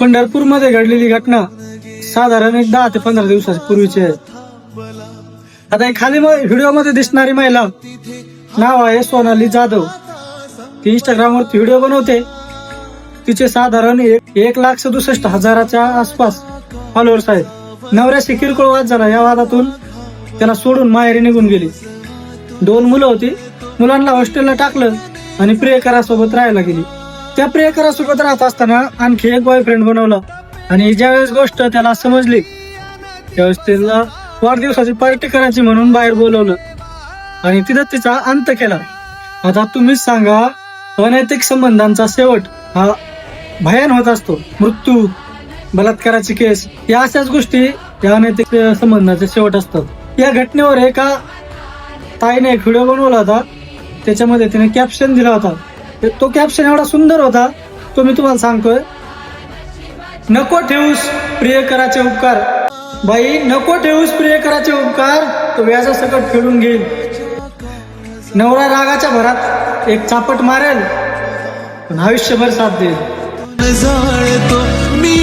पंढरपूरमध्ये घडलेली घटना साधारण एक 10 ते 15 दिवसाच्या पूर्वीची आहे. आता एक खाली व्हिडिओ मध्ये दिसणारी महिला नाव आहे सोनाली जाधव. ती इंस्टाग्रामवरती व्हिडिओ बनवते. तिचे साधारण 1,67,000च्या आसपास फॉलोअर्स आहेत. नवऱ्याशी किरकोळ वाद झाला. या वादातून त्याला सोडून माहेरी निघून गेली. 2 मुलं होती. मुलांना हॉस्टेलला टाकलं आणि प्रियकरासोबत राहायला गेली. त्या प्रियकरासोबत राहत असताना आणखी एक बॉयफ्रेंड बनवला आणि ज्यावेळेस गोष्ट त्याला समजली त्यावेळेस त्याला वाढदिवसाची पार्टी करायची म्हणून बाहेर बोलवलं आणि तिथं तिचा अंत केला. आता तुम्हीच सांगा, अनैतिक संबंधांचा शेवट हा भयान होत असतो. मृत्यू, बलात्काराची केस, या अशाच गोष्टी या अनैतिक संबंधाचे शेवट असतात. या घटनेवर एका ताईने एक व्हिडिओ बनवला होता. त्याच्यामध्ये तिने कॅप्शन दिला होता. तो कॅप्शन एवढा सुंदर होता, तो मी तुम्हाला सांगतोय. नको ठेवूस प्रियकराचे उपकार. बाई, नको ठेवूस प्रियकराचे उपकार, तो व्याजासकट फेडून घेईल. नवरा रागाच्या भरात एक चापट मारेल पण आयुष्यभर साथ देईल. जाळतो मी